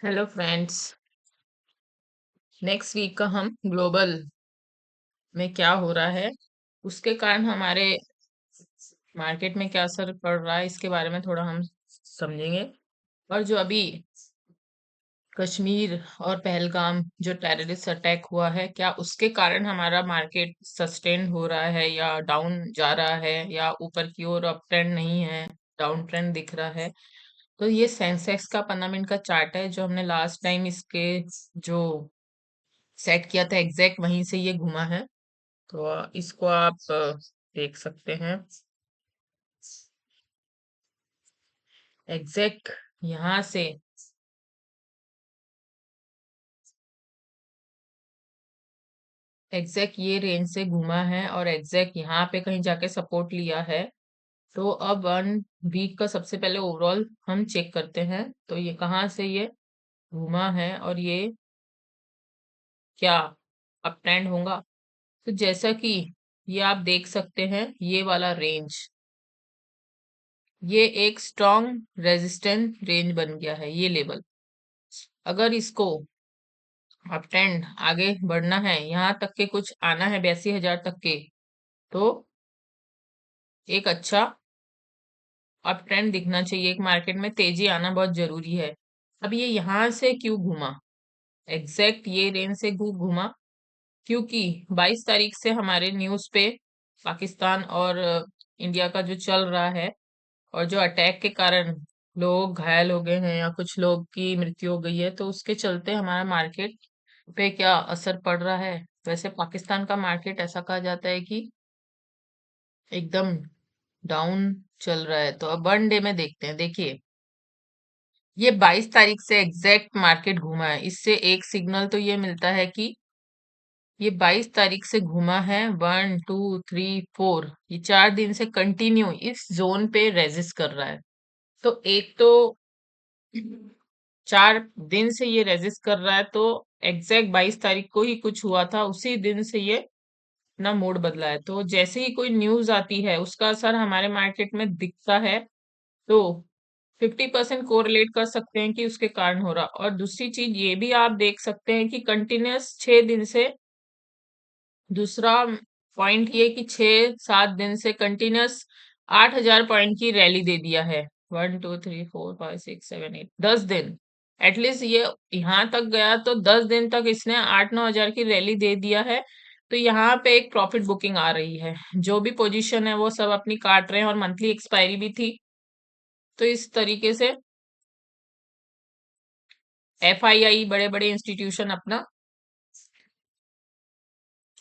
Hello friends. Next week का हम global में क्या हो रहा है, उसके कारण हमारे मार्केट में क्या असर पड़ रहा है, इसके बारे में थोड़ा हम समझेंगे। और जो अभी कश्मीर और पहलगाम जो टेररिस्ट अटैक हुआ है, क्या उसके कारण हमारा मार्केट सस्टेन हो रहा है या डाउन जा रहा है या ऊपर की ओर अप ट्रेंड नहीं है, डाउन ट्रेंड दिख रहा है। तो ये सेंसेक्स का 15 मिनट का चार्ट है जो हमने लास्ट टाइम इसके जो सेट किया था एग्जैक्ट वहीं से ये घुमा है। तो इसको आप देख सकते हैं एग्जैक्ट यहाँ से एग्जैक्ट ये रेंज से घुमा है और एग्जैक्ट यहाँ पे कहीं जाके सपोर्ट लिया है। तो अब 1 वीक का सबसे पहले ओवरऑल हम चेक करते हैं। तो ये कहाँ से ये घुमा है और ये क्या अप ट्रेंड होगा। तो जैसा कि ये आप देख सकते हैं, ये वाला रेंज ये एक स्ट्रॉन्ग रेजिस्टेंट रेंज बन गया है। ये लेवल अगर इसको अब ट्रेंड आगे बढ़ना है, यहाँ तक के कुछ आना है 82,000 तक के, तो एक अच्छा अप ट्रेंड दिखना चाहिए। एक मार्केट में तेजी आना बहुत जरूरी है। अब ये यहाँ से क्यों घूमा, एग्जैक्ट ये रेंज से क्यों घूमा, क्योंकि 22 तारीख से हमारे न्यूज पे पाकिस्तान और इंडिया का जो चल रहा है और जो अटैक के कारण लोग घायल हो गए हैं या कुछ लोग की मृत्यु हो गई है, तो उसके चलते हमारा मार्केट पे क्या असर पड़ रहा है। वैसे पाकिस्तान का मार्केट ऐसा कहा जाता है कि एकदम डाउन चल रहा है। तो अब 1 डे में देखते हैं। देखिए, ये 22 तारीख से एग्जैक्ट मार्केट घूमा है। इससे एक सिग्नल तो ये मिलता है कि ये 22 तारीख से घूमा है। 1 2 3 4 ये 4 दिन से कंटिन्यू इस जोन पे रेजिस्ट कर रहा है। तो एक तो 4 दिन से ये रेजिस्ट कर रहा है, तो एग्जैक्ट 22 तारीख को ही कुछ हुआ था, उसी दिन से ये अपना मोड बदला है। तो जैसे ही कोई न्यूज आती है उसका असर हमारे मार्केट में दिखता है, तो 50% कोरिलेट कर सकते हैं कि उसके कारण हो रहा। और दूसरी चीज ये भी आप देख सकते हैं कि कंटिन्यूअस 6 दिन से, दूसरा पॉइंट ये कि 6 7 दिन से कंटिन्यूअस 8,000 पॉइंट की रैली दे दिया है। 1 2 3 4 5 6 7 8 10 दिन एटलीस्ट ये यहाँ तक गया, तो 10 दिन तक इसने 8 9 हजार की रैली दे दिया है। तो यहाँ पे एक प्रॉफिट बुकिंग आ रही है। जो भी पोजीशन है वो सब अपनी काट रहे हैं और मंथली एक्सपायरी भी थी। तो इस तरीके से एफआईआई बड़े बड़े इंस्टीट्यूशन अपना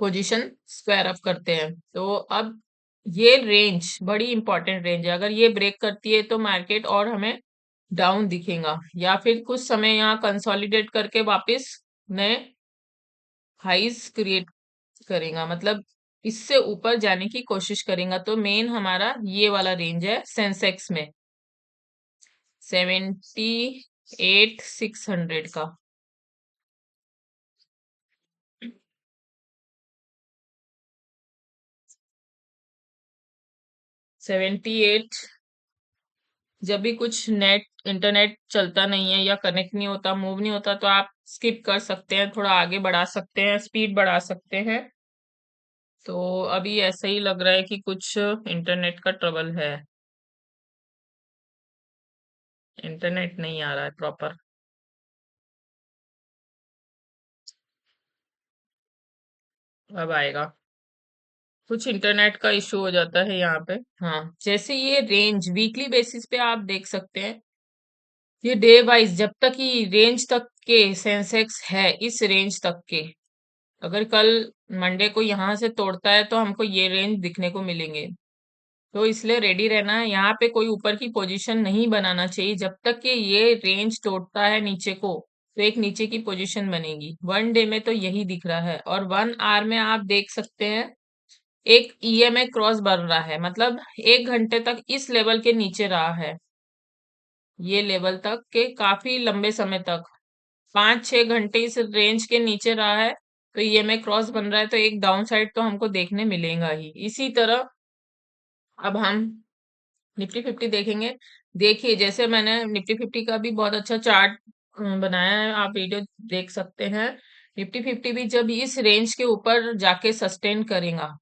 पोजीशन स्क्वायर अप करते हैं। तो अब ये रेंज बड़ी इंपॉर्टेंट रेंज है। अगर ये ब्रेक करती है तो मार्केट और हमें डाउन दिखेगा, या फिर कुछ समय यहाँ कंसोलिडेट करके वापस नए हाइज क्रिएट करेगा, मतलब इससे ऊपर जाने की कोशिश करेगा। तो मेन हमारा ये वाला रेंज है सेंसेक्स में 78,600 का। 78, जब भी कुछ नेट इंटरनेट चलता नहीं है या कनेक्ट नहीं होता, मूव नहीं होता, तो आप स्किप कर सकते हैं, थोड़ा आगे बढ़ा सकते हैं, स्पीड बढ़ा सकते हैं। तो अभी ऐसा ही लग रहा है कि कुछ इंटरनेट का ट्रबल है, इंटरनेट नहीं आ रहा है प्रॉपर। अब आएगा। कुछ इंटरनेट का इशू हो जाता है यहाँ पे। हाँ, जैसे ये रेंज वीकली बेसिस पे आप देख सकते हैं, ये डे वाइज जब तक ही रेंज तक के सेंसेक्स है, इस रेंज तक के, अगर कल मंडे को यहाँ से तोड़ता है तो हमको ये रेंज दिखने को मिलेंगे। तो इसलिए रेडी रहना है। यहाँ पे कोई ऊपर की पोजीशन नहीं बनाना चाहिए जब तक कि ये रेंज तोड़ता है नीचे को। तो एक नीचे की पोजीशन बनेगी। 1 डे में तो यही दिख रहा है, और 1 आवर में आप देख सकते हैं एक ईएमए क्रॉस बन रहा है, मतलब 1 घंटे तक इस लेवल के नीचे रहा है। ये लेवल तक के काफी लंबे समय तक 5 6 घंटे इस रेंज के नीचे रहा है। तो ईएमए क्रॉस बन रहा है, तो एक डाउन साइड तो हमको देखने मिलेगा ही। इसी तरह अब हम निफ्टी 50 देखेंगे। देखिए, जैसे मैंने निफ्टी 50 का भी बहुत अच्छा चार्ट बनाया है, आप वीडियो देख सकते हैं। निफ्टी 50 भी जब इस रेंज के ऊपर जाके सस्टेन करेगा,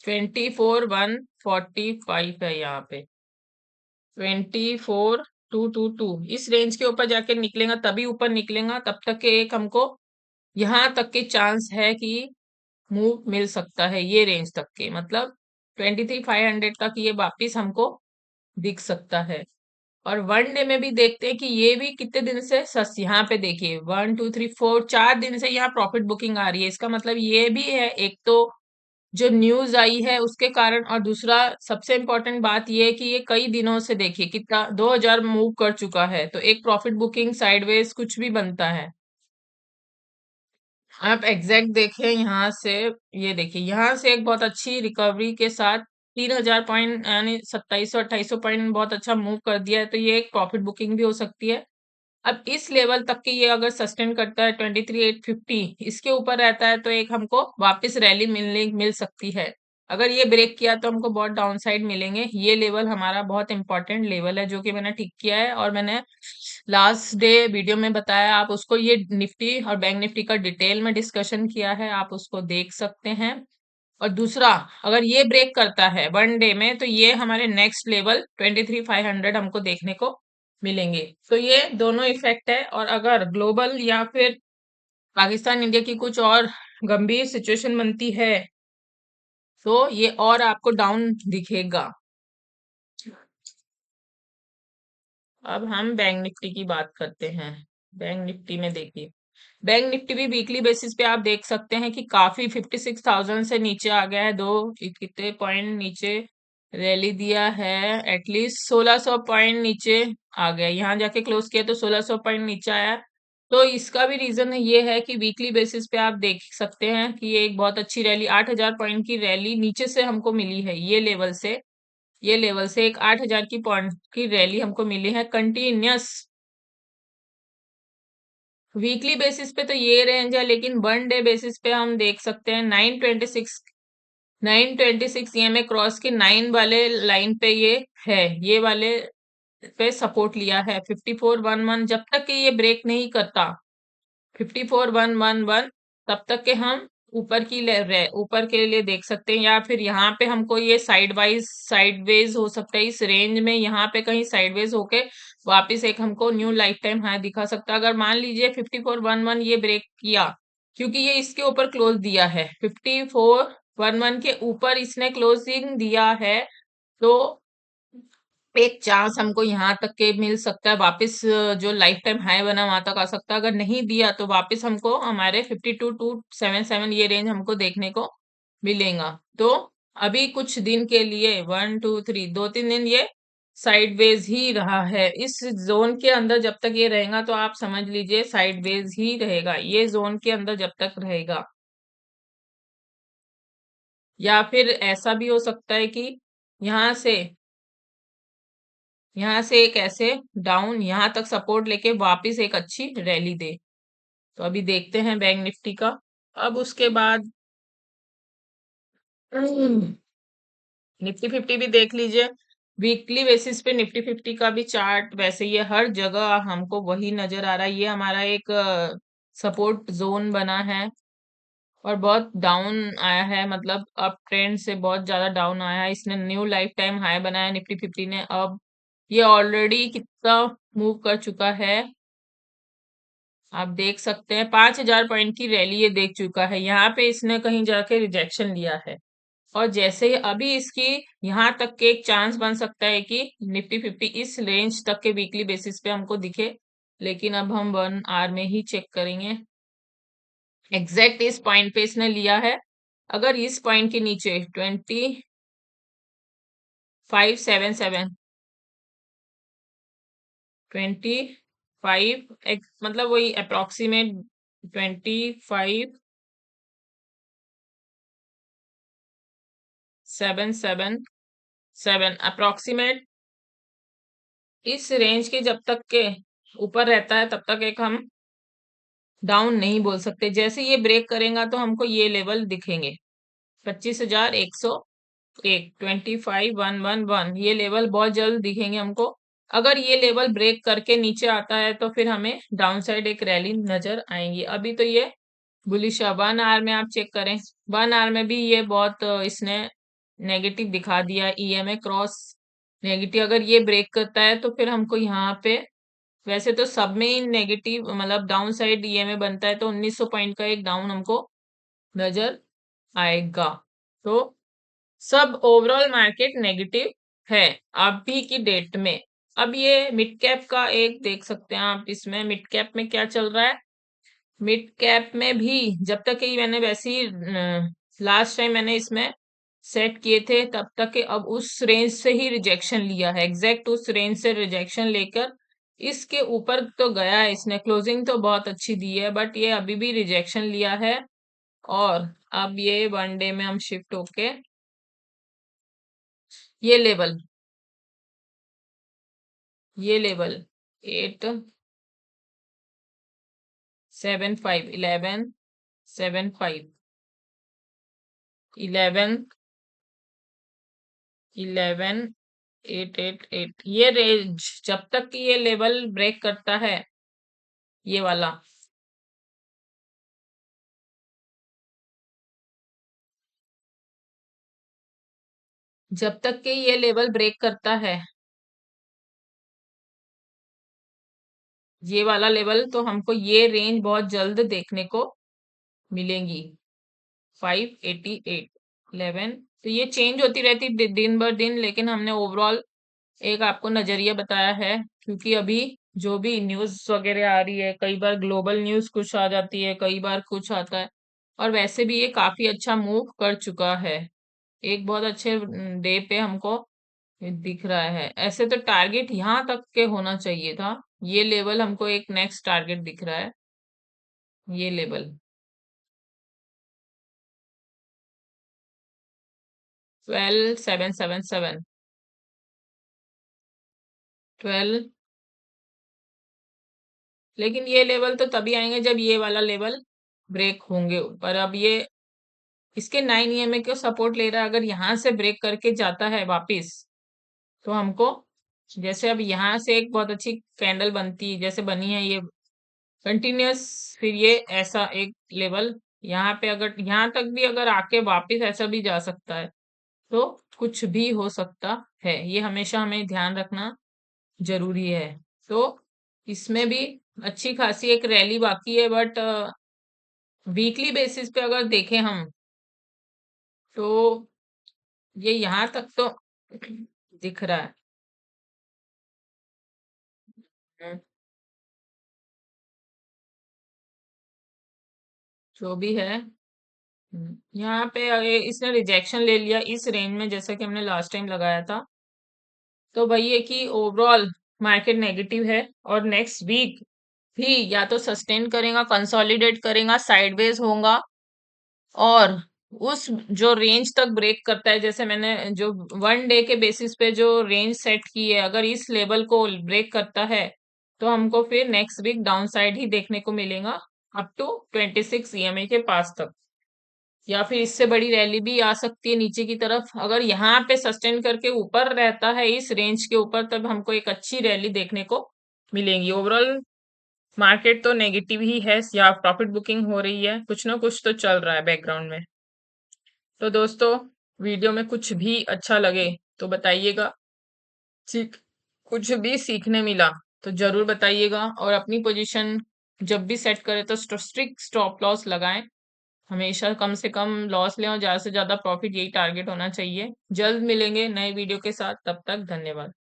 24,145 है यहाँ पे, 24,222 इस रेंज के ऊपर जाके निकलेगा, तभी ऊपर निकलेगा। तब तक के एक हमको यहाँ तक के चांस है कि मूव मिल सकता है, ये रेंज तक के, मतलब 23,500 तक ये वापिस हमको दिख सकता है। और वन डे में भी देखते हैं कि ये भी कितने दिन से सस यहाँ पे देखिए, 1 2 3 4 4 दिन से यहाँ प्रॉफिट बुकिंग आ रही है। इसका मतलब ये भी है, एक तो जो न्यूज आई है उसके कारण, और दूसरा सबसे इम्पोर्टेंट बात ये है कि ये कई दिनों से देखिए कितना 2,000 मूव कर चुका है, तो एक प्रॉफिट बुकिंग साइडवेज कुछ भी बनता है। आप एग्जैक्ट देखें यहाँ से, ये देखिए यहाँ से एक बहुत अच्छी रिकवरी के साथ 3,000 पॉइंट यानी 2700 2800 पॉइंट बहुत अच्छा मूव कर दिया है, तो ये एक प्रॉफिट बुकिंग भी हो सकती है। अब इस लेवल तक की ये अगर सस्टेन करता है 23,850 इसके ऊपर रहता है, तो एक हमको वापस रैली मिल सकती है। अगर ये ब्रेक किया तो हमको बहुत डाउन साइड मिलेंगे। ये लेवल हमारा बहुत इंपॉर्टेंट लेवल है जो कि मैंने ठीक किया है, और मैंने लास्ट डे वीडियो में बताया, आप उसको, ये निफ्टी और बैंक निफ्टी का डिटेल में डिस्कशन किया है, आप उसको देख सकते हैं। और दूसरा, अगर ये ब्रेक करता है वन डे में, तो ये हमारे नेक्स्ट लेवल 23,500 हमको देखने को मिलेंगे। तो ये दोनों इफेक्ट है। और अगर ग्लोबल या फिर पाकिस्तान इंडिया की कुछ और गंभीर सिचुएशन बनती है, तो ये और आपको डाउन दिखेगा। अब हम बैंक निफ्टी की बात करते हैं। बैंक निफ्टी में देखिए, बैंक निफ्टी भी वीकली बेसिस पे आप देख सकते हैं कि काफी 56,000 से नीचे आ गया है। कितने पॉइंट नीचे रैली दिया है, एटलीस्ट 1600 पॉइंट नीचे आ गया। यहाँ जाके क्लोज किया तो 1600 पॉइंट नीचे आया। तो इसका भी रीजन ये है कि वीकली बेसिस पे आप देख सकते हैं कि ये एक बहुत अच्छी रैली, 8,000 पॉइंट की रैली नीचे से हमको मिली है। ये लेवल से एक 8,000 की पॉइंट की रैली हमको मिली है कंटिन्यूअस। वीकली बेसिस पे तो ये रेंज है, लेकिन वन डे बेसिस पे हम देख सकते हैं 926 ईएमए क्रॉस के 9 वाले लाइन पे ये है, ये वाले पे सपोर्ट लिया है। 5411 जब तक कि ये ब्रेक नहीं करता, 54,111 तब तक के हम ऊपर के लिए देख सकते हैं। या फिर यहाँ पे हमको ये साइडवेज हो सकता है, इस रेंज में यहाँ पे कहीं साइडवेज होके वापस एक हमको न्यू लाइफ टाइम हाई दिखा सकता है। अगर मान लीजिए 5411 ये ब्रेक किया, क्योंकि ये इसके ऊपर क्लोज दिया है, 5411 के ऊपर इसने क्लोजिंग दिया है, तो एक चांस हमको यहाँ तक के मिल सकता है वापस, जो लाइफ टाइम हाई बना वहां तक आ सकता है। अगर नहीं दिया तो वापस हमको हमारे 52,277 ये रेंज हमको देखने को मिलेगा। तो अभी कुछ दिन के लिए 1 2 3 2 3 दिन ये साइडवेज ही रहा है। इस जोन के अंदर जब तक ये रहेगा तो आप समझ लीजिए साइडवेज ही रहेगा, ये जोन के अंदर जब तक रहेगा। या फिर ऐसा भी हो सकता है कि यहाँ से यहाँ से एक ऐसे डाउन यहाँ तक सपोर्ट लेके वापस एक अच्छी रैली दे। तो अभी देखते हैं बैंक निफ्टी का। अब उसके बाद निफ्टी 50 भी देख लीजिए। वीकली बेसिस पे निफ्टी 50 का भी चार्ट वैसे ही है, हर जगह हमको वही नजर आ रहा है। ये हमारा एक सपोर्ट जोन बना है, और बहुत डाउन आया है, मतलब अप ट्रेंड से बहुत ज्यादा डाउन आया है। इसने न्यू लाइफ टाइम हाई बनाया निफ्टी 50 ने। अब ये ऑलरेडी कितना मूव कर चुका है, आप देख सकते हैं 5,000 पॉइंट की रैली ये देख चुका है। यहाँ पे इसने कहीं जाके रिजेक्शन लिया है, और जैसे ही अभी इसकी यहाँ तक के एक चांस बन सकता है कि निफ्टी 50 इस रेंज तक के वीकली बेसिस पे हमको दिखे। लेकिन अब हम 1 आवर में ही चेक करेंगे। एग्जैक्ट इस पॉइंट पे इसने लिया है। अगर इस पॉइंट के नीचे 2577 25 मतलब वही अप्रोक्सीमेट 25,777 अप्रोक्सीमेट इस रेंज के जब तक के ऊपर रहता है तब तक एक हम डाउन नहीं बोल सकते। जैसे ये ब्रेक करेगा तो हमको ये लेवल दिखेंगे, 25,100 एक 25,111 ये लेवल बहुत जल्द दिखेंगे हमको। अगर ये लेवल ब्रेक करके नीचे आता है तो फिर हमें डाउन साइड एक रैली नजर आएंगी। अभी तो ये बुलिश है। 1 आवर में आप चेक करें, 1 आवर में भी ये बहुत इसने नेगेटिव दिखा दिया। ईएमए क्रॉस नेगेटिव, अगर ये ब्रेक करता है तो फिर हमको यहाँ पे, वैसे तो सब में ही नेगेटिव मतलब डाउन साइड ईएमए बनता है, तो 1900 पॉइंट का एक डाउन हमको नजर आएगा। तो सब ओवरऑल मार्केट नेगेटिव है अभी की डेट में। अब ये मिड कैप का एक देख सकते हैं आप, इसमें मिड कैप में क्या चल रहा है। मिड कैप में भी जब तक कि मैंने वैसे ही लास्ट टाइम मैंने इसमें सेट किए थे तब तक के, अब उस रेंज से ही रिजेक्शन लिया है, एग्जैक्ट उस रेंज से रिजेक्शन लेकर इसके ऊपर तो गया है। इसने क्लोजिंग तो बहुत अच्छी दी है बट ये अभी भी रिजेक्शन लिया है। और अब ये 1 डे में हम शिफ्ट होके ये लेवल, ये लेवल 875, 1175, 11,888, ये रेंज जब तक कि ये लेवल ब्रेक करता है, ये वाला, जब तक कि ये लेवल ब्रेक करता है, ये वाला लेवल, तो हमको ये रेंज बहुत जल्द देखने को मिलेंगी। 588, 11, तो ये चेंज होती रहती दिन ब दिन, लेकिन हमने ओवरऑल एक आपको नजरिया बताया है। क्योंकि अभी जो भी न्यूज वगैरह आ रही है, कई बार ग्लोबल न्यूज कुछ आ जाती है, कई बार कुछ आता है, और वैसे भी ये काफी अच्छा मूव कर चुका है। एक बहुत अच्छे डे पे हमको ये दिख रहा है। ऐसे तो टारगेट यहाँ तक के होना चाहिए था। ये लेवल हमको एक नेक्स्ट टारगेट दिख रहा है, ये लेवल 12,777, 12। लेकिन ये लेवल तो तभी आएंगे जब ये वाला लेवल ब्रेक होंगे ऊपर। अब ये इसके 9 EMA को सपोर्ट ले रहा है, अगर यहाँ से ब्रेक करके जाता है वापिस, तो हमको, जैसे अब यहाँ से एक बहुत अच्छी कैंडल बनती है, जैसे बनी है ये कंटिन्यूअस, फिर ये ऐसा एक लेवल यहाँ पे, अगर यहाँ तक भी अगर आके वापिस ऐसा भी जा सकता है, तो कुछ भी हो सकता है। ये हमेशा हमें ध्यान रखना जरूरी है। तो इसमें भी अच्छी खासी एक रैली बाकी है, बट वीकली बेसिस पे अगर देखें हम, तो ये यहाँ तक तो दिख रहा है। हम्म, जो भी है, यहाँ पे इसने रिजेक्शन ले लिया इस रेंज में, जैसा कि हमने लास्ट टाइम लगाया था। तो वही है कि ओवरऑल मार्केट नेगेटिव है, और नेक्स्ट वीक भी या तो सस्टेन करेगा, कंसोलिडेट करेगा, साइडवेज होगा, और उस जो रेंज तक ब्रेक करता है, जैसे मैंने जो 1 डे के बेसिस पे जो रेंज सेट की है, अगर इस लेवल को ब्रेक करता है, तो हमको फिर नेक्स्ट वीक डाउन साइड ही देखने को मिलेगा अप टू 26 EMA के पास तक, या फिर इससे बड़ी रैली भी आ सकती है नीचे की तरफ। अगर यहाँ पे सस्टेन करके ऊपर रहता है इस रेंज के ऊपर, तब हमको एक अच्छी रैली देखने को मिलेगी। ओवरऑल मार्केट तो नेगेटिव ही है, या प्रॉफिट बुकिंग हो रही है, कुछ ना कुछ तो चल रहा है बैकग्राउंड में। तो दोस्तों, वीडियो में कुछ भी अच्छा लगे तो बताइएगा, सीख कुछ भी सीखने मिला तो जरूर बताइएगा, और अपनी पोजीशन जब भी सेट करें तो स्ट्रिक्ट स्टॉप लॉस लगाएं। हमेशा कम से कम लॉस लें और ज्यादा से ज्यादा प्रॉफिट, यही टारगेट होना चाहिए। जल्द मिलेंगे नए वीडियो के साथ, तब तक धन्यवाद।